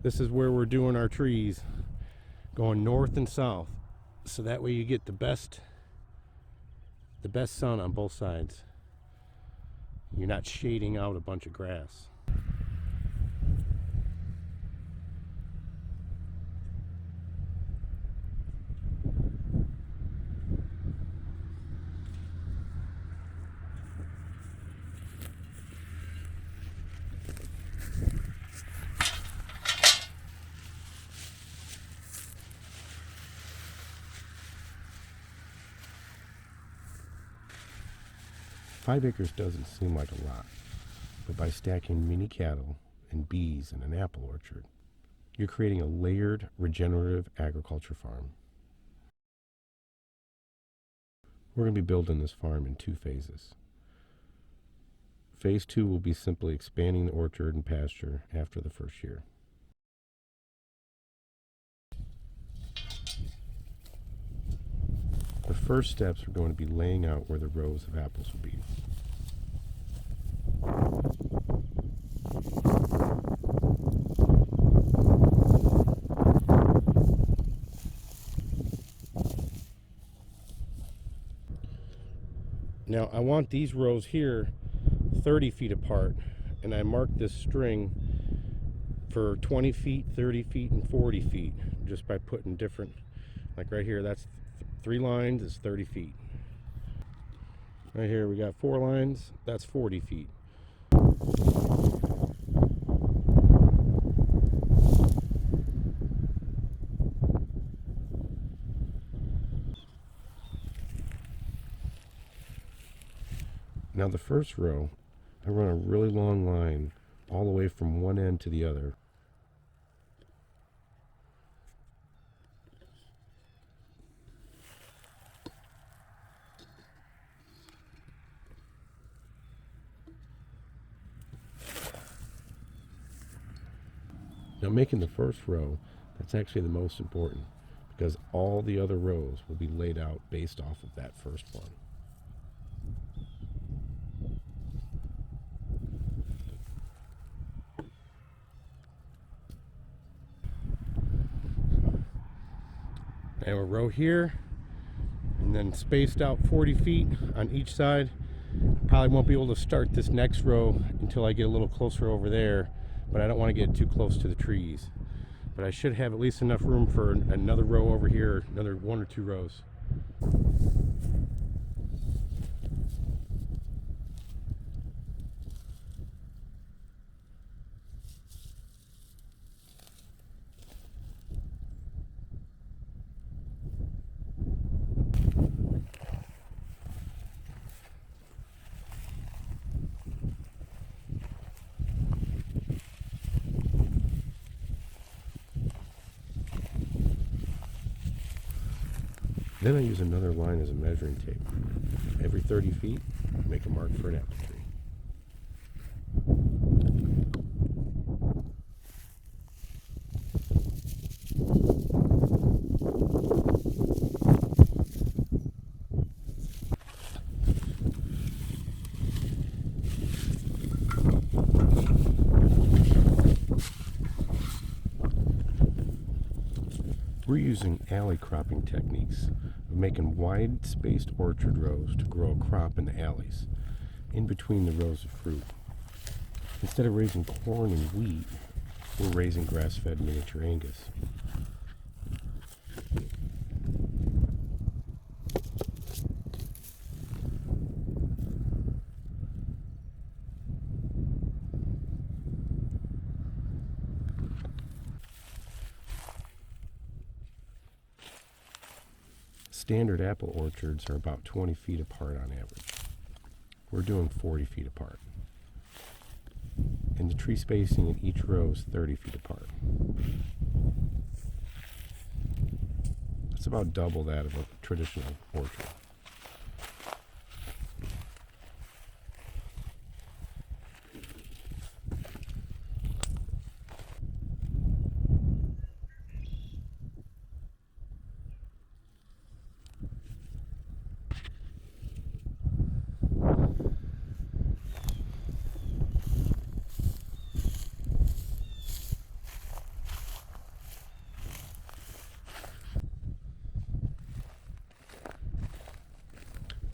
This is where we're doing our trees, going north and south, so that way you get the best sun on both sides. You're not shading out a bunch of grass. 5 acres doesn't seem like a lot, but by stacking mini cattle and bees in an apple orchard, you're creating a layered, regenerative agriculture farm. We're going to be building this farm in 2 phases. Phase 2 will be simply expanding the orchard and pasture after the first year. The first steps are going to be laying out where the rows of apples will be. Now I want these rows here 30 feet apart, and I marked this string for 20 feet, 30 feet, and 40 feet just by putting different, like right here, that's 3 lines, is 30 feet. Right here we got 4 lines, that's 40 feet. Now the first row, I run a really long line all the way from one end to the other. Now making the first row, that's actually the most important, because all the other rows will be laid out based off of that first one. I have a row here, and then spaced out 40 feet on each side. Probably won't be able to start this next row until I get a little closer over there, but I don't want to get too close to the trees. But I should have at least enough room for another row over here, another 1 or 2 rows. Then I use another line as a measuring tape. Every 30 feet, make a mark for an apple tree. We're using alley cropping techniques of making wide-spaced orchard rows to grow a crop in the alleys, in between the rows of fruit. Instead of raising corn and wheat, we're raising grass-fed miniature Angus. Standard apple orchards are about 20 feet apart on average. We're doing 40 feet apart. And the tree spacing in each row is 30 feet apart. That's about double that of a traditional orchard.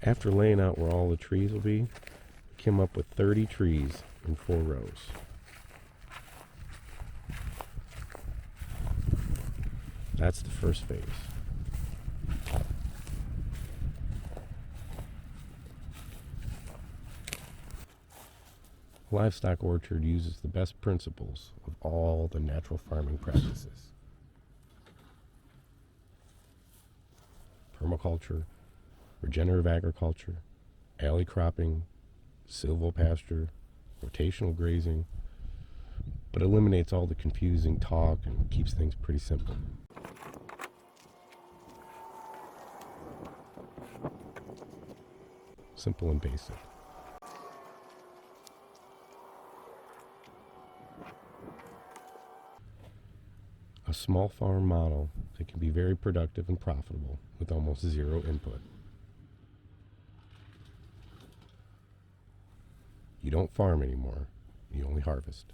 After laying out where all the trees will be, we came up with 30 trees in 4 rows. That's the first phase. Livestock orchard uses the best principles of all the natural farming practices. Permaculture, regenerative agriculture, alley cropping, silvopasture, rotational grazing, but eliminates all the confusing talk and keeps things pretty simple. Simple and basic. A small farm model that can be very productive and profitable with almost zero input. You don't farm anymore, you only harvest.